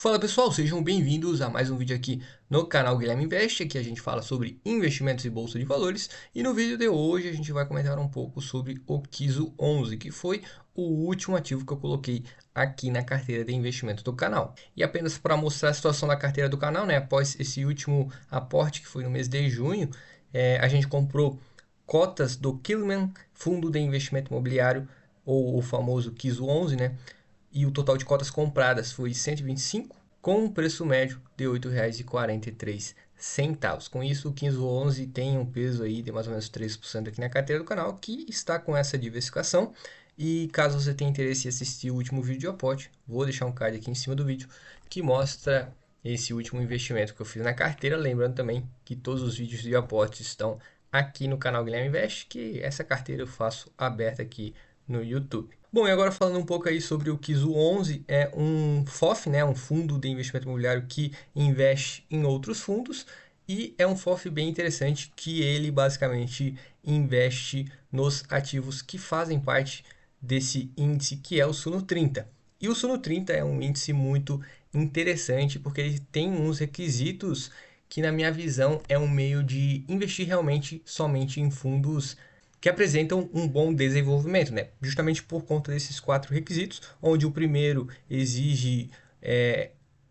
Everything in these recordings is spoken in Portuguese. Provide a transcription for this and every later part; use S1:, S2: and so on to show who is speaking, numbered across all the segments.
S1: Fala pessoal, sejam bem-vindos a mais um vídeo aqui no canal Guilherme Invest. Aqui a gente fala sobre investimentos e bolsa de valores, e no vídeo de hoje a gente vai comentar um pouco sobre o Kiso 11, que foi o último ativo que eu coloquei aqui na carteira de investimento do canal. E apenas para mostrar a situação da carteira do canal, né, após esse último aporte que foi no mês de junho, a gente comprou cotas do Kilman Fundo de Investimento Imobiliário, ou o famoso Kiso 11, né? E o total de cotas compradas foi 125, com um preço médio de R$ 8,43. Com isso, o 1511 tem um peso aí de mais ou menos 3% aqui na carteira do canal, que está com essa diversificação. E caso você tenha interesse em assistir o último vídeo de aporte, vou deixar um card aqui em cima do vídeo que mostra esse último investimento que eu fiz na carteira. Lembrando também que todos os vídeos de aporte estão aqui no canal Guilherme Invest, que essa carteira eu faço aberta aqui no YouTube. Bom, e agora falando um pouco aí sobre o Kiso 11, é um FOF, né, um fundo de investimento imobiliário que investe em outros fundos, e é um FOF bem interessante que ele basicamente investe nos ativos que fazem parte desse índice que é o Suno 30. E o Suno 30 é um índice muito interessante porque ele tem uns requisitos que, na minha visão, é um meio de investir realmente somente em fundos que apresentam um bom desenvolvimento, né? Justamente por conta desses 4 requisitos, onde o primeiro exige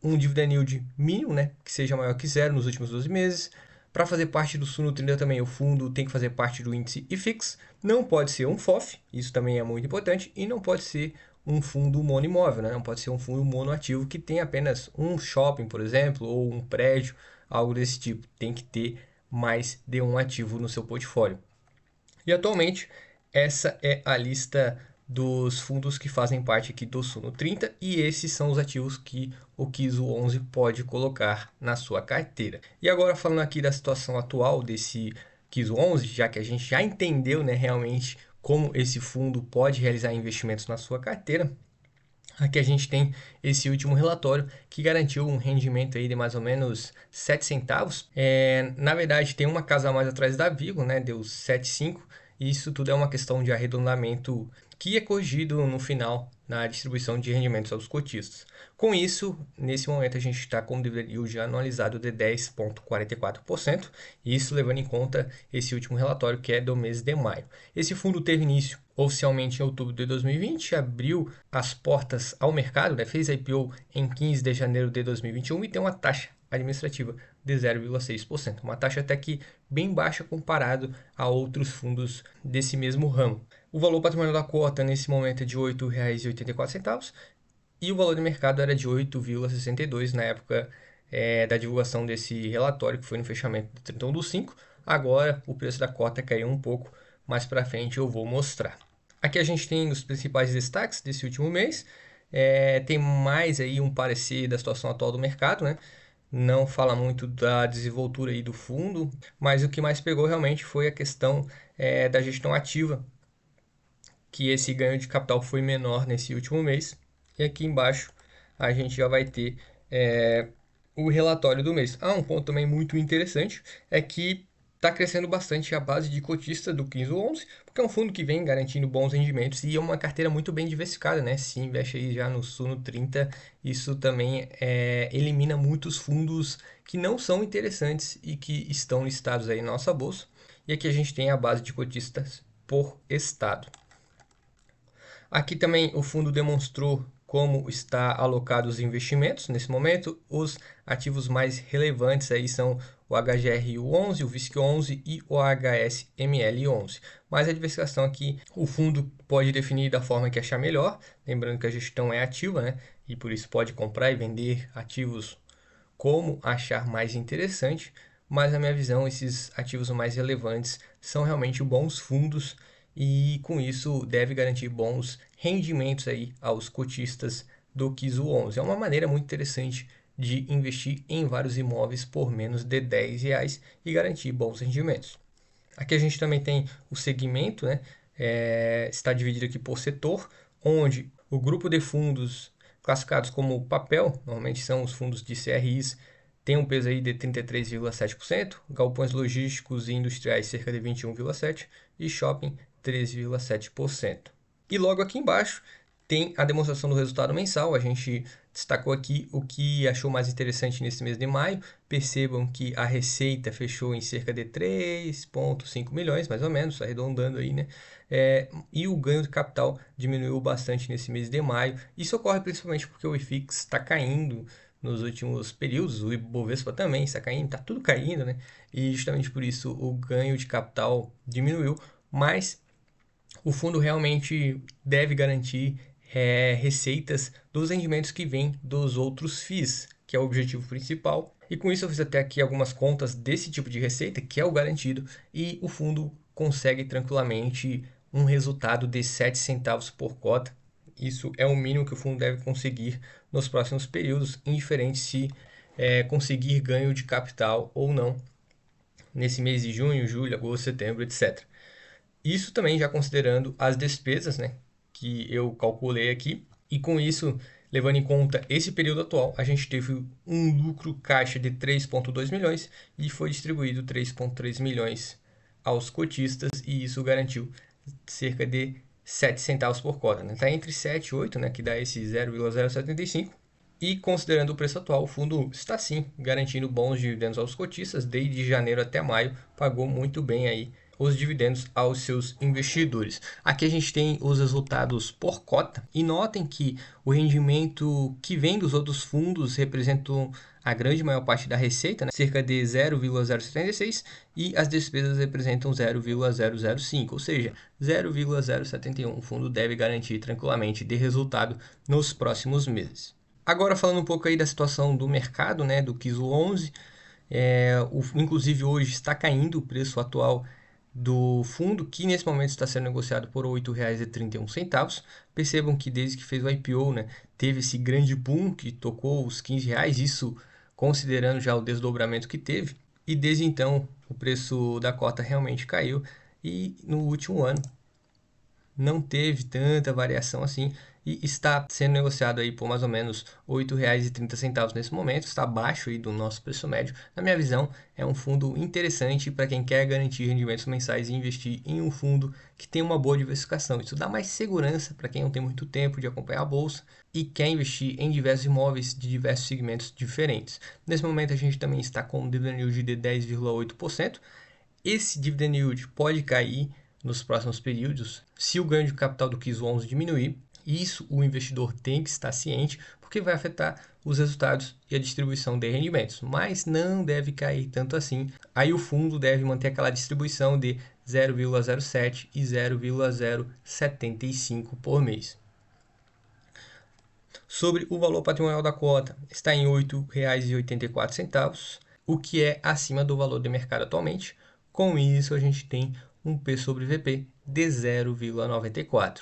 S1: um dividend yield mínimo, né, que seja maior que zero nos últimos 12 meses. Para fazer parte do Suno 30 também, o fundo tem que fazer parte do índice IFIX, não pode ser um FOF, isso também é muito importante, e não pode ser um fundo monoimóvel, né? Não pode ser um fundo monoativo que tem apenas um shopping, por exemplo, ou um prédio, algo desse tipo. Tem que ter mais de um ativo no seu portfólio. E atualmente essa é a lista dos fundos que fazem parte aqui do Suno 30, e esses são os ativos que o Kiso 11 pode colocar na sua carteira. E agora falando aqui da situação atual desse Kiso 11, já que a gente já entendeu, né, realmente como esse fundo pode realizar investimentos na sua carteira. Aqui a gente tem esse último relatório que garantiu um rendimento aí de mais ou menos 7 centavos. Na verdade, tem uma casa a mais atrás da vírgula, né? Deu 7,5. E isso tudo é uma questão de arredondamento que é corrigido no final na distribuição de rendimentos aos cotistas. Com isso, nesse momento a gente está com um dividend yield anualizado de 10,44%, isso levando em conta esse último relatório que é do mês de maio. Esse fundo teve início oficialmente em outubro de 2020, abriu as portas ao mercado, né? Fez IPO em 15 de janeiro de 2021 e tem uma taxa administrativa de 0,6%, uma taxa até que bem baixa comparado a outros fundos desse mesmo ramo. O valor patrimonial da cota nesse momento é de R$ 8,84 e o valor de mercado era de 8,62 na época da divulgação desse relatório, que foi no fechamento de 31/5. Agora o preço da cota caiu um pouco, mais para frente eu vou mostrar. Aqui a gente tem os principais destaques desse último mês. Tem mais aí um parecer da situação atual do mercado, né? Não fala muito da desenvoltura aí do fundo, mas o que mais pegou realmente foi a questão da gestão ativa, que esse ganho de capital foi menor nesse último mês. E aqui embaixo a gente já vai ter o relatório do mês. Um ponto também muito interessante é que está crescendo bastante a base de cotista do 1511, porque é um fundo que vem garantindo bons rendimentos e é uma carteira muito bem diversificada, né? Se investe aí já no Suno 30, isso também elimina muitos fundos que não são interessantes e que estão listados aí na nossa bolsa. E aqui a gente tem a base de cotistas por estado. Aqui também o fundo demonstrou como está alocado os investimentos nesse momento. Os ativos mais relevantes aí são o HGRU11, o VISC11 e o HSML11. Mas a diversificação aqui, o fundo pode definir da forma que achar melhor, lembrando que a gestão é ativa, né? E por isso pode comprar e vender ativos como achar mais interessante, mas na minha visão esses ativos mais relevantes são realmente bons fundos e com isso deve garantir bons rendimentos aí aos cotistas do Kiso 11. É uma maneira muito interessante de investir em vários imóveis por menos de R$ 10 e garantir bons rendimentos. Aqui a gente também tem o segmento, né? Está dividido aqui por setor, onde o grupo de fundos classificados como papel, normalmente são os fundos de CRIs, tem um peso aí de 33,7%, galpões logísticos e industriais cerca de 21,7% e shopping 13,7%. E logo aqui embaixo tem a demonstração do resultado mensal. A gente, de destacou aqui o que achou mais interessante nesse mês de maio. Percebam que a receita fechou em cerca de 3,5 milhões, mais ou menos, arredondando aí, né? E o ganho de capital diminuiu bastante nesse mês de maio. Isso ocorre principalmente porque o IFIX está caindo nos últimos períodos, o Ibovespa também está caindo, está tudo caindo, né? E justamente por isso o ganho de capital diminuiu, mas o fundo realmente deve garantir receitas dos rendimentos que vêm dos outros FIIs, que é o objetivo principal. E com isso eu fiz até aqui algumas contas desse tipo de receita, que é o garantido, e o fundo consegue tranquilamente um resultado de 7 centavos por cota. Isso é o mínimo que o fundo deve conseguir nos próximos períodos, indiferente se conseguir ganho de capital ou não, nesse mês de junho, julho, agosto, setembro, etc. Isso também já considerando as despesas, né, que eu calculei aqui. E com isso, levando em conta esse período atual, a gente teve um lucro caixa de 3,2 milhões e foi distribuído 3,3 milhões aos cotistas, e isso garantiu cerca de 7 centavos por cota. Está entre 7 e 8, né, que dá esse 0,075. E considerando o preço atual, o fundo está sim garantindo bons dividendos aos cotistas. Desde janeiro até maio, pagou muito bem aí os dividendos aos seus investidores. Aqui a gente tem os resultados por cota e notem que o rendimento que vem dos outros fundos representam a grande maior parte da receita, né? Cerca de 0,076, e as despesas representam 0,005, ou seja, 0,071. O fundo deve garantir tranquilamente de resultado nos próximos meses. Agora falando um pouco aí da situação do mercado, né, do KISO 11, inclusive hoje está caindo o preço atual do fundo, que nesse momento está sendo negociado por R$ 8,31. Percebam que desde que fez o IPO, né, teve esse grande boom que tocou os R$ 15, isso considerando já o desdobramento que teve, e desde então o preço da cota realmente caiu, e no último ano não teve tanta variação assim, e está sendo negociado aí por mais ou menos R$ 8,30 nesse momento. Está abaixo aí do nosso preço médio. Na minha visão, é um fundo interessante para quem quer garantir rendimentos mensais e investir em um fundo que tem uma boa diversificação. Isso dá mais segurança para quem não tem muito tempo de acompanhar a bolsa e quer investir em diversos imóveis de diversos segmentos diferentes. Nesse momento a gente também está com um dividend yield de 10,8%. Esse dividend yield pode cair nos próximos períodos se o ganho de capital do KISO 11 diminuir. Isso o investidor tem que estar ciente, porque vai afetar os resultados e a distribuição de rendimentos, mas não deve cair tanto assim. Aí o fundo deve manter aquela distribuição de 0,07 e 0,075 por mês. Sobre o valor patrimonial da cota, está em R$ 8,84, o que é acima do valor de mercado atualmente. Com isso, a gente tem um P sobre VP de 0,94.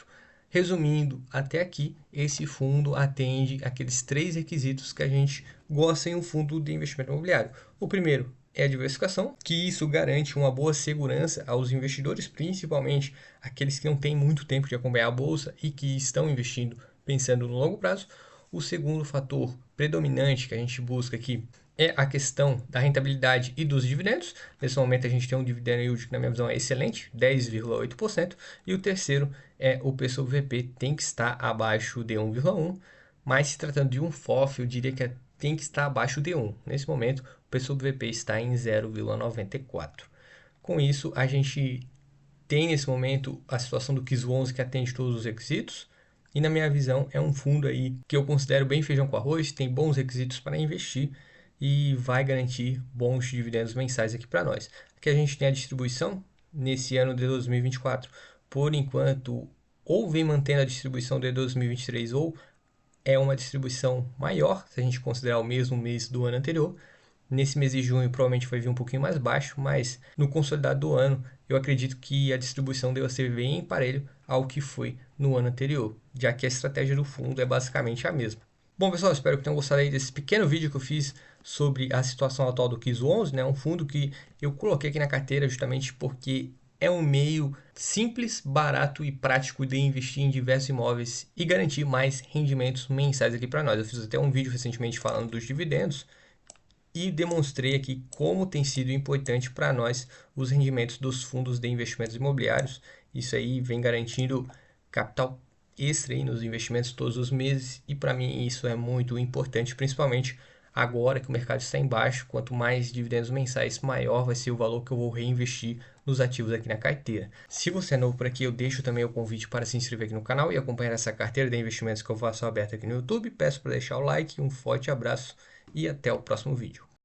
S1: Resumindo, até aqui, esse fundo atende aqueles 3 requisitos que a gente gosta em um fundo de investimento imobiliário. O primeiro é a diversificação, que isso garante uma boa segurança aos investidores, principalmente aqueles que não têm muito tempo de acompanhar a bolsa e que estão investindo pensando no longo prazo. O segundo fator predominante que a gente busca aqui é a questão da rentabilidade e dos dividendos. Nesse momento a gente tem um dividend yield que na minha visão é excelente, 10,8%. E o terceiro é o P sobre VP tem que estar abaixo de 1,1, mas se tratando de um FOF, eu diria que tem que estar abaixo de 1. Nesse momento o P sobre VP está em 0,94. Com isso a gente tem nesse momento a situação do KISO 11 que atende todos os requisitos. E na minha visão é um fundo aí que eu considero bem feijão com arroz, tem bons requisitos para investir e vai garantir bons dividendos mensais aqui para nós. Aqui a gente tem a distribuição nesse ano de 2024, por enquanto, ou vem mantendo a distribuição de 2023 ou é uma distribuição maior, se a gente considerar o mesmo mês do ano anterior. Nesse mês de junho provavelmente vai vir um pouquinho mais baixo, mas no consolidado do ano eu acredito que a distribuição deva ser bem parelho ao que foi no ano anterior, já que a estratégia do fundo é basicamente a mesma. Bom, pessoal, espero que tenham gostado aí desse pequeno vídeo que eu fiz sobre a situação atual do KISO 11, né? Um fundo que eu coloquei aqui na carteira justamente porque é um meio simples, barato e prático de investir em diversos imóveis e garantir mais rendimentos mensais aqui para nós. Eu fiz até um vídeo recentemente falando dos dividendos e demonstrei aqui como tem sido importante para nós os rendimentos dos fundos de investimentos imobiliários. Isso aí vem garantindo capital extra aí nos investimentos todos os meses, e para mim isso é muito importante, principalmente agora que o mercado está em baixo. Quanto mais dividendos mensais, maior vai ser o valor que eu vou reinvestir nos ativos aqui na carteira. Se você é novo por aqui, eu deixo também o convite para se inscrever aqui no canal e acompanhar essa carteira de investimentos que eu faço aberta aqui no YouTube. Peço para deixar o like, um forte abraço e até o próximo vídeo.